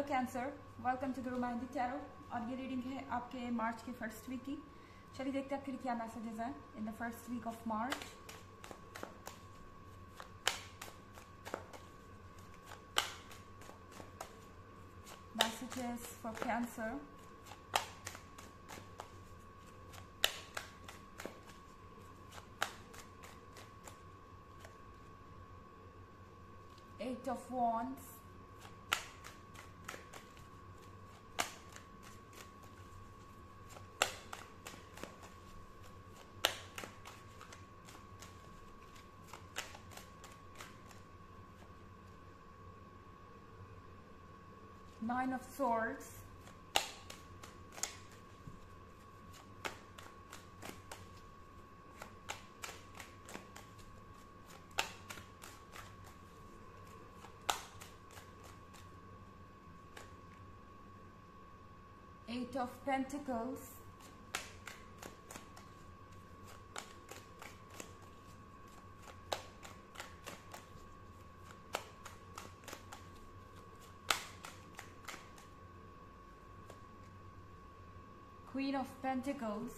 Cancer, welcome to the romantic tarot. और ये reading है आपके मार्च के फर्स्ट वीक की। चलिए देखते हैं आपके लिए क्या मैसेजेस हैं in the first week of March. Messages for Cancer. Eight of Wands, Nine of Swords, Eight of Pentacles, Queen of Pentacles,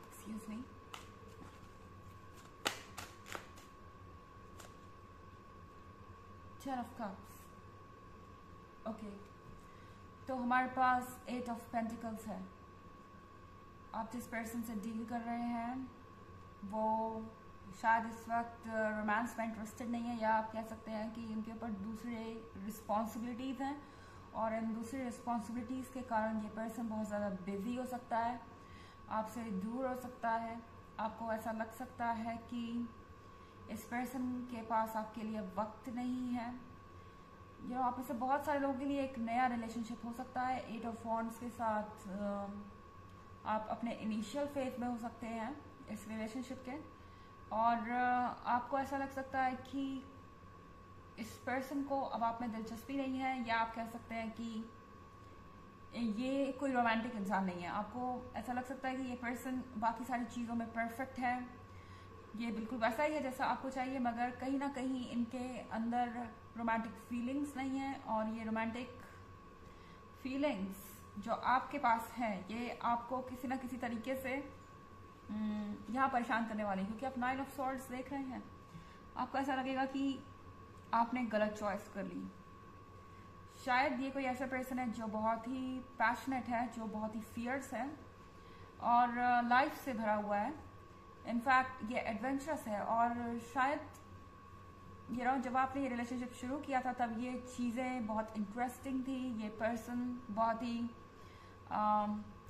excuse me, Ten of Cups। Okay, तो हमारे पास एट ऑफ पेंटिकल्स है। आप जिस person से deal कर रहे हैं वो शायद इस वक्त रोमांस में इंटरेस्टेड नहीं है, या आप कह सकते हैं कि इनके ऊपर दूसरे रिस्पॉन्सिबिलिटीज़ हैं और इन दूसरी रिस्पॉन्सिबिलिटीज़ के कारण ये पर्सन बहुत ज़्यादा बिजी हो सकता है, आपसे दूर हो सकता है। आपको ऐसा लग सकता है कि इस पर्सन के पास आपके लिए वक्त नहीं है। आप में से बहुत सारे लोगों के लिए एक नया रिलेशनशिप हो सकता है। एट ऑफ वॉन्ड्स के साथ आप अपने इनिशियल फेज में हो सकते हैं इस रिलेशनशिप के, और आपको ऐसा लग सकता है कि इस पर्सन को अब आप में दिलचस्पी नहीं है, या आप कह सकते हैं कि ये कोई रोमांटिक इंसान नहीं है। आपको ऐसा लग सकता है कि ये पर्सन बाकी सारी चीज़ों में परफेक्ट है, ये बिल्कुल वैसा ही है जैसा आपको चाहिए, मगर कहीं ना कहीं इनके अंदर रोमांटिक फीलिंग्स नहीं है। और ये रोमांटिक फीलिंग्स जो आपके पास हैं ये आपको किसी ना किसी तरीके से यहाँ परेशान करने वाली है, क्योंकि आप नाइन ऑफ सॉर्ड्स देख रहे हैं। आपको ऐसा लगेगा कि आपने गलत चॉइस कर ली। शायद ये कोई ऐसा पर्सन है जो बहुत ही पैशनेट है, जो बहुत ही फियर्स है और लाइफ से भरा हुआ है। इनफैक्ट ये एडवेंचरस है, और शायद जब आपने ये रिलेशनशिप शुरू किया था तब ये चीज़ें बहुत इंटरेस्टिंग थी। ये पर्सन बहुत ही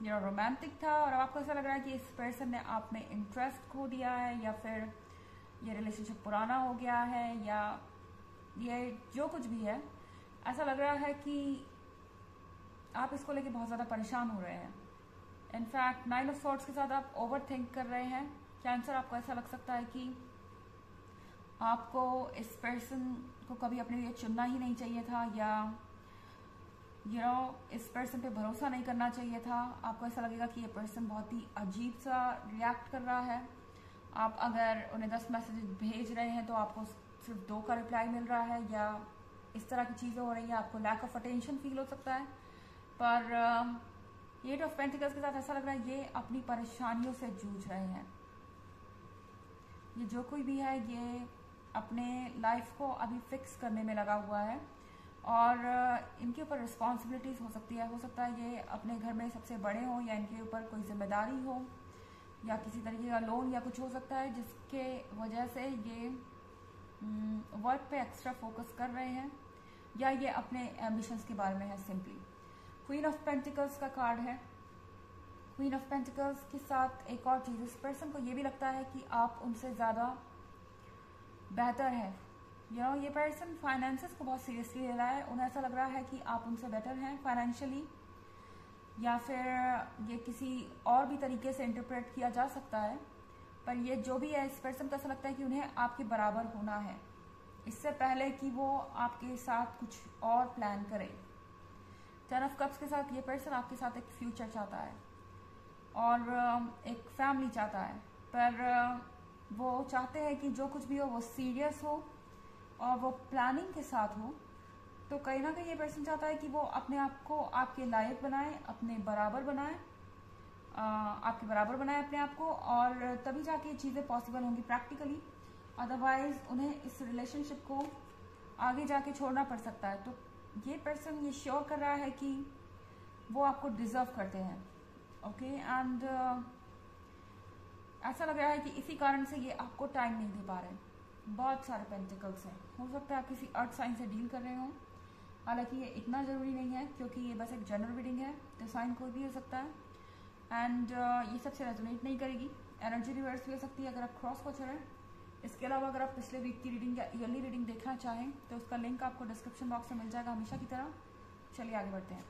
रोमांटिक था, और अब आपको ऐसा लग रहा है कि इस पर्सन ने आप में इंटरेस्ट खो दिया है, या फिर ये रिलेशनशिप पुराना हो गया है, या ये जो कुछ भी है। ऐसा लग रहा है कि आप इसको लेके बहुत ज़्यादा परेशान हो रहे हैं। इनफैक्ट नाइन ऑफ सॉर्ड्स के साथ आप ओवर थिंक कर रहे हैं। कैंसर, आपको ऐसा लग सकता है कि आपको इस पर्सन को कभी अपने लिए चुनना ही नहीं चाहिए था, या इस पर्सन पे भरोसा नहीं करना चाहिए था। आपको ऐसा लगेगा कि ये पर्सन बहुत ही अजीब सा रिएक्ट कर रहा है। आप अगर उन्हें 10 मैसेज भेज रहे हैं तो आपको सिर्फ 2 का रिप्लाई मिल रहा है, या इस तरह की चीज़ें हो रही हैं। आपको लैक ऑफ अटेंशन फील हो सकता है। पर एट ऑफ पेंटिकल्स के साथ ऐसा लग रहा है ये अपनी परेशानियों से जूझ रहे हैं। ये जो कोई भी है ये अपने लाइफ को अभी फिक्स करने में लगा हुआ है, और इनके ऊपर रिस्पॉन्सिबिलिटीज़ हो सकता है ये अपने घर में सबसे बड़े हों, या इनके ऊपर कोई जिम्मेदारी हो, या किसी तरीके का लोन या कुछ हो सकता है जिसके वजह से ये वर्क पे एक्स्ट्रा फोकस कर रहे हैं, या ये अपने एम्बिशंस के बारे में है सिंपली। क्वीन ऑफ पेंटिकल्स का कार्ड है। क्वीन ऑफ पेंटिकल्स के साथ एक और चीज़, इस पर्सन को ये भी लगता है कि आप उनसे ज़्यादा बेहतर है। ये पर्सन फाइनेंसेस को बहुत सीरियसली ले रहा है। उन्हें ऐसा लग रहा है कि आप उनसे बेटर हैं फाइनेंशियली, या फिर ये किसी और भी तरीके से इंटरप्रेट किया जा सकता है। पर ये जो भी है, इस पर्सन को ऐसा लगता है कि उन्हें आपके बराबर होना है, इससे पहले कि वो आपके साथ कुछ और प्लान करे। टेन ऑफ कप्स के साथ ये पर्सन आपके साथ एक फ्यूचर चाहता है और एक फैमिली चाहता है, पर वो चाहते हैं कि जो कुछ भी हो वो सीरियस हो और वो प्लानिंग के साथ हो। तो कहीं ना कहीं ये पर्सन चाहता है कि वो अपने आप को आपके लायक बनाए, अपने बराबर बनाए, आपके बराबर बनाए अपने आप को, और तभी जाके ये चीज़ें पॉसिबल होंगी प्रैक्टिकली। अदरवाइज उन्हें इस रिलेशनशिप को आगे जाके छोड़ना पड़ सकता है। तो ये पर्सन ये श्योर कर रहा है कि वो आपको डिजर्व करते हैं। ओके, एंड ऐसा लग रहा है कि इसी कारण से ये आपको टाइम नहीं दे पा रहे। बहुत सारे पेंटिकल्स हैं। हो सकता है आप किसी अर्थ साइन से डील कर रहे हो, हालांकि ये इतना ज़रूरी नहीं है क्योंकि ये बस एक जनरल रीडिंग है, तो साइन कोई भी हो सकता है। एंड ये सबसे रेजोनेट नहीं करेगी। एनर्जी रिवर्स भी हो सकती है अगर आप क्रॉस वॉचर हैं। इसके अलावा अगर आप पिछले वीक की रीडिंग या ईयरली रीडिंग देखना चाहें तो उसका लिंक आपको डिस्क्रिप्शन बॉक्स में मिल जाएगा हमेशा की तरह। चलिए आगे बढ़ते हैं।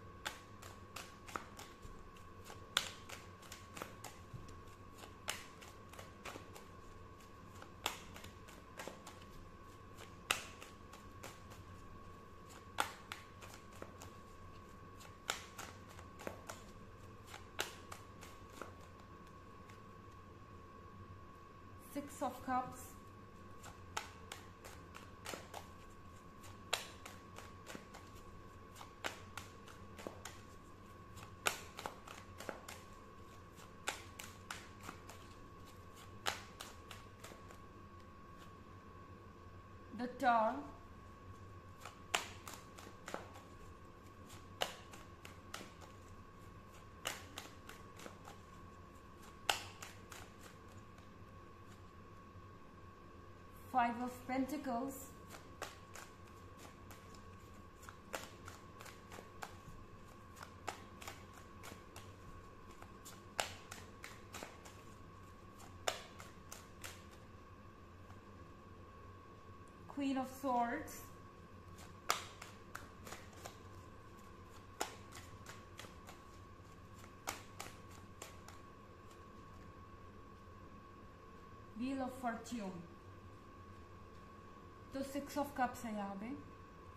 Six of Cups, the Tower, Five of Pentacles, Queen of Swords, Wheel of Fortune। तो 6 ऑफ कप्स है यहाँ पे।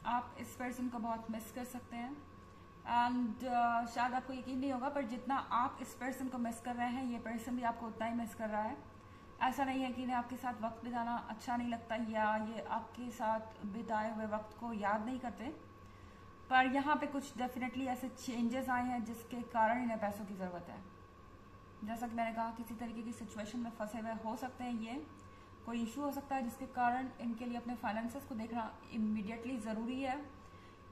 आप इस पर्सन को बहुत मिस कर सकते हैं एंड शायद आपको यकीन नहीं होगा, पर जितना आप इस पर्सन को मिस कर रहे हैं ये पर्सन भी आपको उतना ही मिस कर रहा है। ऐसा नहीं है कि इन्हें आपके साथ वक्त बिताना अच्छा नहीं लगता या ये आपके साथ बिताए हुए वक्त को याद नहीं करते, पर यहाँ पे कुछ डेफिनेटली ऐसे चेंजेस आए हैं जिसके कारण इन्हें पैसों की ज़रूरत है। जैसा कि मैंने कहा, किसी तरीके की सिचुएशन में फंसे हुए हो सकते हैं। ये कोई इशू हो सकता है जिसके कारण इनके लिए अपने फाइनेंसेस को देखना इमीडिएटली ज़रूरी है,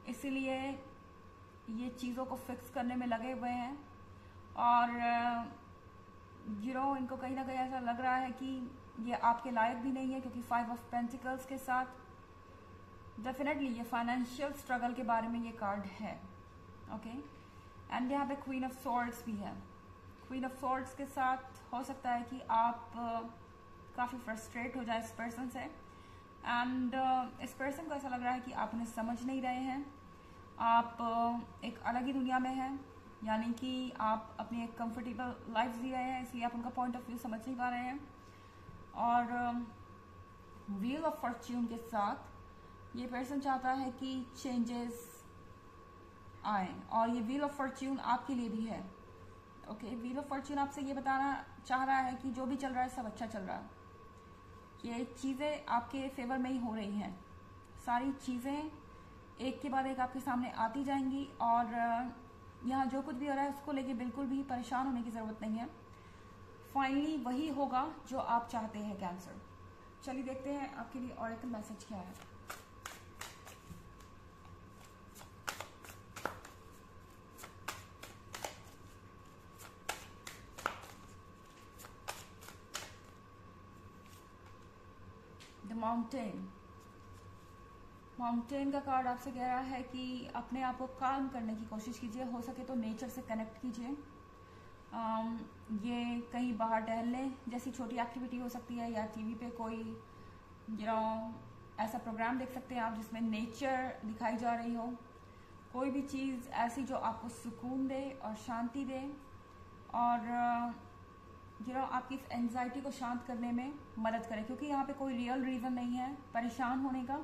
इसीलिए ये चीज़ों को फिक्स करने में लगे हुए हैं। और इनको कहीं ना कहीं ऐसा लग रहा है कि ये आपके लायक भी नहीं है, क्योंकि 5 ऑफ पेंटिकल्स के साथ डेफिनेटली ये फाइनेंशियल स्ट्रगल के बारे में ये कार्ड है। ओके, एंड यहाँ पे क्वीन ऑफ सॉर्ड्स भी है। क्वीन ऑफ सॉर्ड्स के साथ हो सकता है कि आप काफ़ी फ्रस्ट्रेट हो जाए इस पर्सन से, एंड इस पर्सन को ऐसा लग रहा है कि आप उन्हें समझ नहीं रहे हैं। आप एक अलग ही दुनिया में हैं, यानी कि आप अपनी एक कंफर्टेबल लाइफ जी रहे हैं, इसलिए आप उनका पॉइंट ऑफ व्यू समझ नहीं पा रहे हैं। और व्हील ऑफ फॉर्च्यून के साथ ये पर्सन चाहता है कि चेंजेस आए, और ये व्हील ऑफ फॉर्च्यून आपके लिए भी है। ओके, व्हील ऑफ फॉर्च्यून आपसे ये बताना चाह रहा है कि जो भी चल रहा है सब अच्छा चल रहा है। ये चीज़ें आपके फेवर में ही हो रही हैं। सारी चीज़ें एक के बाद एक आपके सामने आती जाएंगी, और यहाँ जो कुछ भी हो रहा है उसको लेके बिल्कुल भी परेशान होने की ज़रूरत नहीं है। फाइनली वही होगा जो आप चाहते हैं, कैंसर। चलिए देखते हैं आपके लिए ऑरेकल मैसेज क्या है। माउंटेन। माउंटेन का कार्ड आपसे कह रहा है कि अपने आप को काम करने की कोशिश कीजिए, हो सके तो नेचर से कनेक्ट कीजिए। ये कहीं बाहर टहलने जैसी छोटी एक्टिविटी हो सकती है, या टीवी पे कोई ऐसा प्रोग्राम देख सकते हैं आप जिसमें नेचर दिखाई जा रही हो। कोई भी चीज़ ऐसी जो आपको सुकून दे और शांति दे, और आपकी इस एंजाइटी को शांत करने में मदद करे, क्योंकि यहाँ पे कोई रियल रीज़न नहीं है परेशान होने का।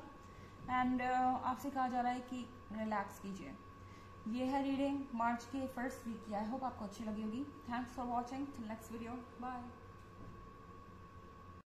एंड आपसे कहा जा रहा है कि रिलैक्स कीजिए। ये है रीडिंग मार्च के फर्स्ट वीक की। आई होप आपको अच्छी लगी होगी। Thanks for watching. Till next video, bye.